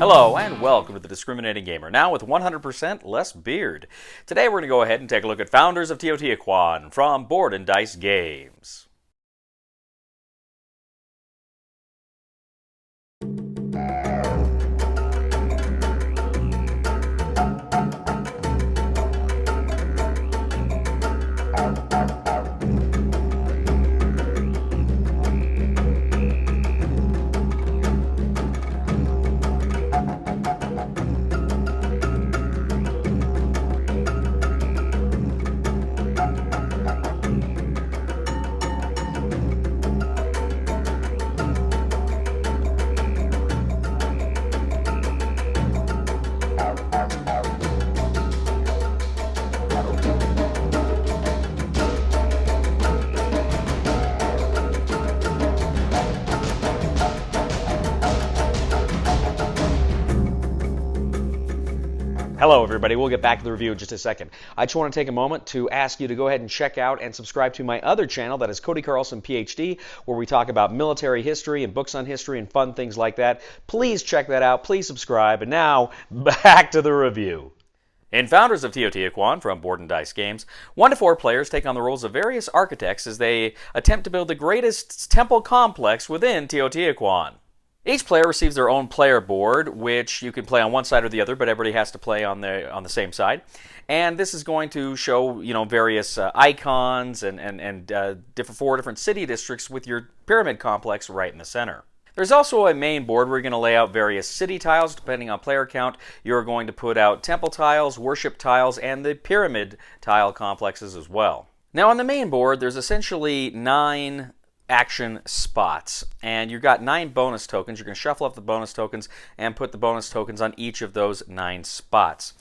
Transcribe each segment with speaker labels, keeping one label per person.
Speaker 1: Hello and welcome to The Discriminating Gamer, now with 100% less beard. Today we're going to go ahead and take a look at Founders of Teotihuacan from Board and Dice Games. Hello everybody, we'll get back to the review in just a second. I just want to take a moment to ask you to go ahead and check out and subscribe to my other channel, that is Cody Carlson PhD, where we talk about military history and books on history and fun things like that. Please check that out, please subscribe, and now, back to the review. In Founders of Teotihuacan from Board and Dice Games, 1 to 4 players take on the roles of various architects as they attempt to build the greatest temple complex within Teotihuacan. Each player receives their own player board, which you can play on one side or the other, but everybody has to play on the same side. And this is going to show, various icons and four different city districts with your pyramid complex right in the center. There's also a main board where you're going to lay out various city tiles. Depending on player count, you're going to put out temple tiles, worship tiles, and the pyramid tile complexes as well. Now on the main board, there's essentially 9 action spots, and you've got 9 bonus tokens. You're going to shuffle up the bonus tokens and put the bonus tokens on each of those 9 spots.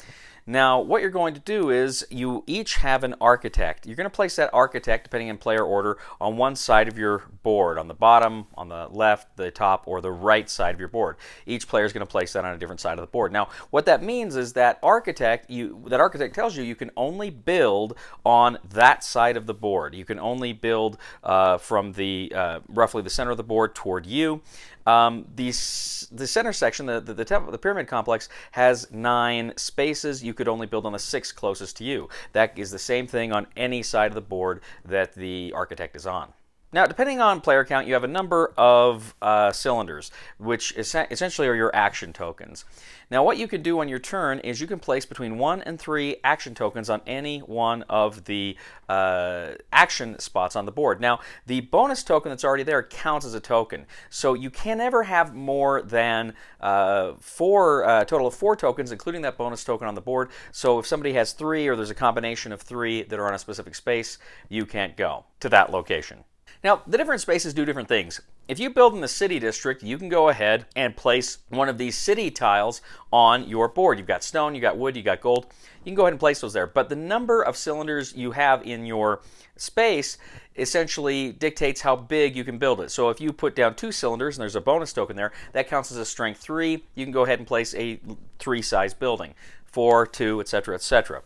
Speaker 1: Now, what you're going to do is you each have an architect. You're going to place that architect, depending on player order, on one side of your board, on the bottom, on the left, the top, or the right side of your board. Each player is going to place that on a different side of the board. Now, what that means is that architect tells you can only build on that side of the board. You can only build from the roughly the center of the board toward you. The center section, the pyramid complex, has 9 spaces. You could only build on the 6 closest to you. That is the same thing on any side of the board that the architect is on. Now, depending on player count, you have a number of cylinders, which essentially are your action tokens. Now, what you can do on your turn is you can place between 1 and 3 action tokens on any one of the action spots on the board. Now, the bonus token that's already there counts as a token, so you can never have more than a total of 4 tokens, including that bonus token on the board. So if somebody has 3, or there's a combination of 3 that are on a specific space, you can't go to that location. Now, the different spaces do different things. If you build in the city district, you can go ahead and place one of these city tiles on your board. You've got stone, you've got wood, you've got gold. You can go ahead and place those there. But the number of cylinders you have in your space essentially dictates how big you can build it. So if you put down 2 cylinders and there's a bonus token there, that counts as a strength 3. You can go ahead and place a 3-size building, 4, 2, etc., etc.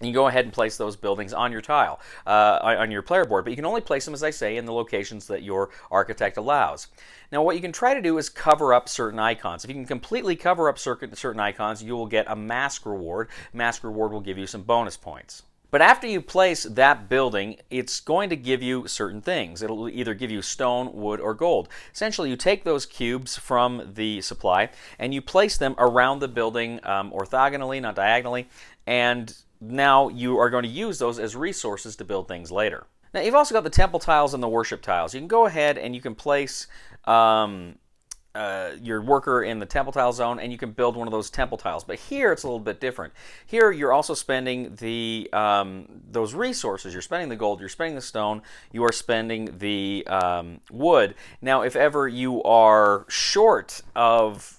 Speaker 1: You go ahead and place those buildings on your tile, on your player board, but you can only place them, as I say, in the locations that your architect allows. Now, what you can try to do is cover up certain icons. If you can completely cover up certain icons, you will get a mask reward. Mask reward will give you some bonus points. But after you place that building, it's going to give you certain things. It'll either give you stone, wood, or gold. Essentially, you take those cubes from the supply and you place them around the building orthogonally, not diagonally, and now you are going to use those as resources to build things later. Now, you've also got the temple tiles and the worship tiles. You can go ahead and you can place your worker in the temple tile zone, and you can build one of those temple tiles. But here it's a little bit different. Here you're also spending the those resources. You're spending the gold, you're spending the stone, you are spending the wood. Now, if ever you are short of,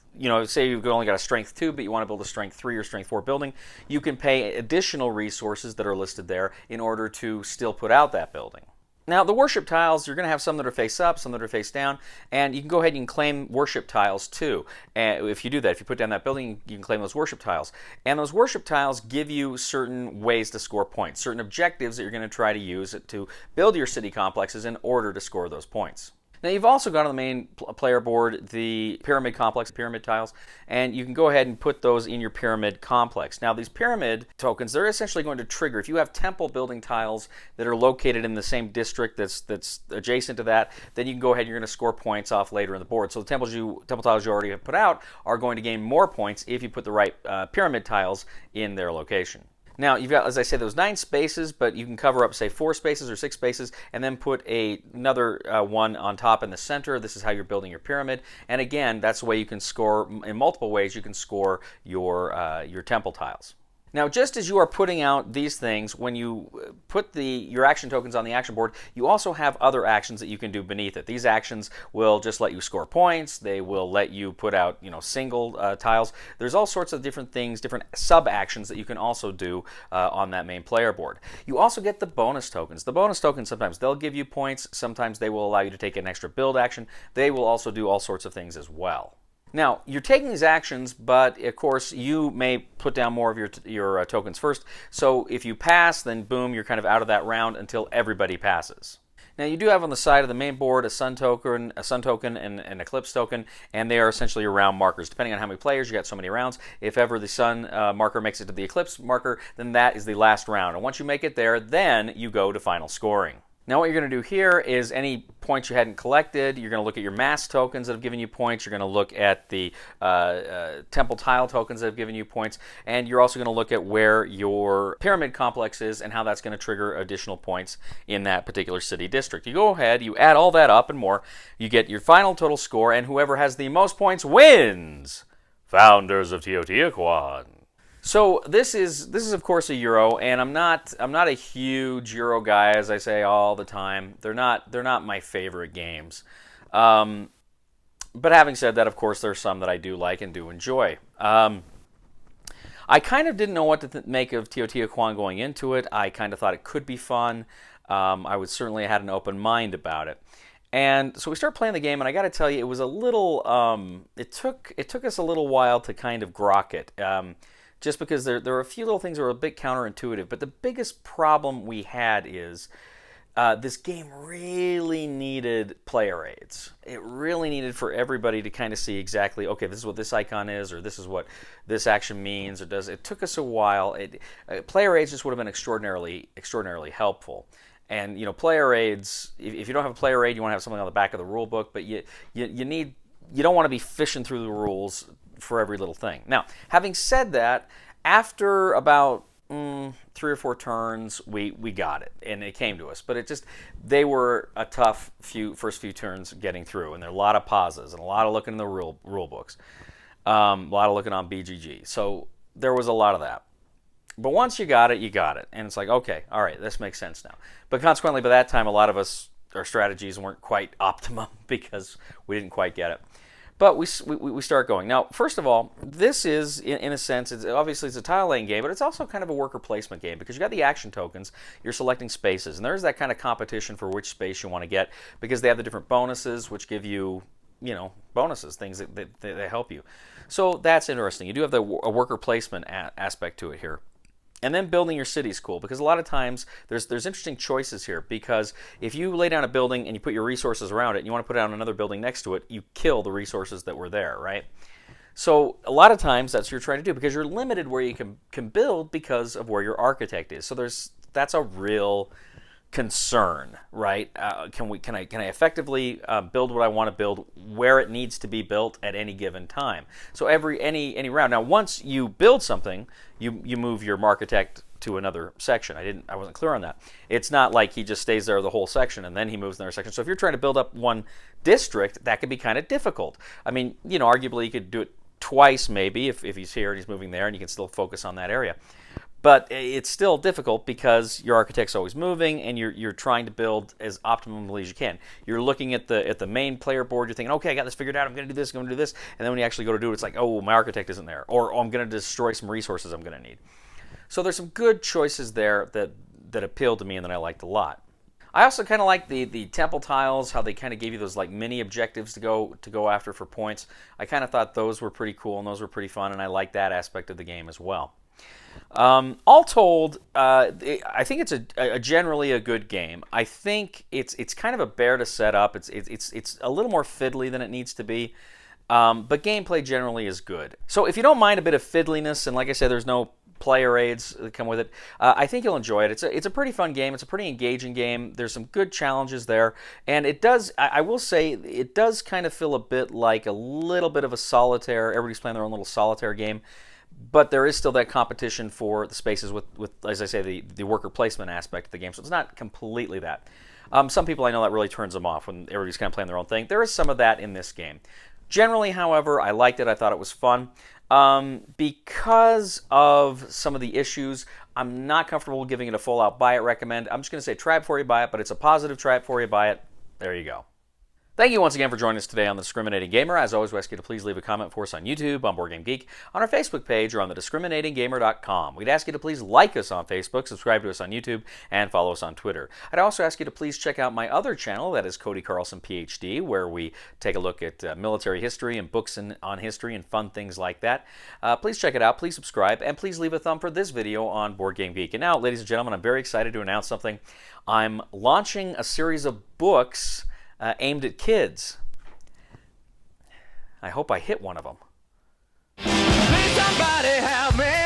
Speaker 1: say you've only got a strength 2, but you want to build a strength 3 or strength 4 building, you can pay additional resources that are listed there in order to still put out that building. Now, the worship tiles, you're going to have some that are face up, some that are face down, and you can go ahead and claim worship tiles too. And if you do that, if you put down that building, you can claim those worship tiles. And those worship tiles give you certain ways to score points, certain objectives that you're going to try to use to build your city complexes in order to score those points. Now you've also got on the main player board the pyramid complex, pyramid tiles, and you can go ahead and put those in your pyramid complex. Now these pyramid tokens, they're essentially going to trigger, if you have temple building tiles that are located in the same district that's adjacent to that, then you can go ahead and you're going to score points off later in the board. So the temple tiles you already have put out are going to gain more points if you put the right pyramid tiles in their location. Now, you've got, as I said, those 9 spaces, but you can cover up, say, 4 spaces or 6 spaces, and then put another one on top in the center. This is how you're building your pyramid. And again, that's the way you can score, in multiple ways, you can score your temple tiles. Now, just as you are putting out these things, when you put your action tokens on the action board, you also have other actions that you can do beneath it. These actions will just let you score points. They will let you put out, single tiles. There's all sorts of different things, different sub-actions that you can also do on that main player board. You also get the bonus tokens. The bonus tokens, sometimes they'll give you points. Sometimes they will allow you to take an extra build action. They will also do all sorts of things as well. Now, you're taking these actions, but of course you may put down more of your tokens first. So if you pass, then boom, you're kind of out of that round until everybody passes. Now you do have on the side of the main board a sun token, and an eclipse token, and they are essentially your round markers. Depending on how many players, you got so many rounds. If ever the sun marker makes it to the eclipse marker, then that is the last round. And once you make it there, then you go to final scoring. Now what you're going to do here is any points you hadn't collected, you're going to look at your mass tokens that have given you points, you're going to look at the temple tile tokens that have given you points, and you're also going to look at where your pyramid complex is and how that's going to trigger additional points in that particular city district. You go ahead, you add all that up and more, you get your final total score, and whoever has the most points wins! Founders of Teotihuacan. So this is of course a Euro, and I'm not a huge Euro guy, as I say all the time. They're not my favorite games. But having said that, of course, there's some that I do like and do enjoy. I kind of didn't know what to make of Teotihuacan going into it. I kind of thought it could be fun. I would certainly have had an open mind about it. And so we start playing the game, and I got to tell you, it was a little. It took us a little while to kind of grok it. Just because there are a few little things that are a bit counterintuitive. But the biggest problem we had is this game really needed player aids. It really needed for everybody to kind of see exactly, okay, this is what this icon is, or this is what this action means, or does. It took us a while. Player aids just would have been extraordinarily helpful. And player aids. If you don't have a player aid, you want to have something on the back of the rule book. But you don't want to be fishing through the rules for every little thing. Now, having said that, after about 3 or 4 turns, we got it, and it came to us. But they were a tough first few turns getting through, and there are a lot of pauses and a lot of looking in the rule books, a lot of looking on BGG. So there was a lot of that. But once you got it, and it's like, okay, all right, this makes sense now. But consequently, by that time, a lot of us, our strategies weren't quite optimum because we didn't quite get it. But we start going. Now, first of all, this is, in a sense, obviously it's a tile laying game, but it's also kind of a worker placement game because you got the action tokens, you're selecting spaces, and there's that kind of competition for which space you want to get because they have the different bonuses which give you, bonuses, things that help you. So that's interesting. You do have a worker placement aspect to it here. And then building your city is cool because a lot of times there's interesting choices here because if you lay down a building and you put your resources around it and you want to put down another building next to it, you kill the resources that were there, right? So a lot of times that's what you're trying to do because you're limited where you can build because of where your architect is. So that's a real concern, right? Can I effectively build what I want to build where it needs to be built at any given time? So any round. Now, once you build something, you move your architect to another section. I wasn't clear on that. It's not like he just stays there the whole section and then he moves to another section. So if you're trying to build up one district, that could be kind of difficult. I mean, arguably you could do it twice maybe if he's here and he's moving there and you can still focus on that area. But it's still difficult because your architect's always moving and you're trying to build as optimally as you can. You're looking at the main player board, you're thinking, okay, I got this figured out, I'm going to do this, I'm going to do this. And then when you actually go to do it, it's like, oh, my architect isn't there. Or I'm going to destroy some resources I'm going to need. So there's some good choices there that appealed to me and that I liked a lot. I also kind of like the temple tiles, how they kind of gave you those like mini objectives to go after for points. I kind of thought those were pretty cool and those were pretty fun, and I liked that aspect of the game as well. All told, I think it's a generally a good game. I think it's kind of a bear to set up. It's a little more fiddly than it needs to be, but gameplay generally is good. So if you don't mind a bit of fiddliness, and like I said, there's no player aids that come with it, I think you'll enjoy it. It's a pretty fun game. It's a pretty engaging game. There's some good challenges there, and it does. I will say it does kind of feel a bit like a little bit of a solitaire. Everybody's playing their own little solitaire game. But there is still that competition for the spaces with as I say, the worker placement aspect of the game. So it's not completely that. Some people I know that really turns them off when everybody's kind of playing their own thing. There is some of that in this game. Generally, however, I liked it. I thought it was fun. Because of some of the issues, I'm not comfortable giving it a full-out buy it recommend. I'm just going to say try it before you buy it, but it's a positive try it before you buy it. There you go. Thank you once again for joining us today on The Discriminating Gamer. As always, we ask you to please leave a comment for us on YouTube, on Board Game Geek, on our Facebook page, or on thediscriminatinggamer.com. We'd ask you to please like us on Facebook, subscribe to us on YouTube, and follow us on Twitter. I'd also ask you to please check out my other channel, that is Cody Carlson, PhD, where we take a look at military history and books on history and fun things like that. Please check it out, please subscribe, and please leave a thumb for this video on Board Game Geek. And now, ladies and gentlemen, I'm very excited to announce something. I'm launching a series of books aimed at kids. I hope I hit one of them. Please somebody help me.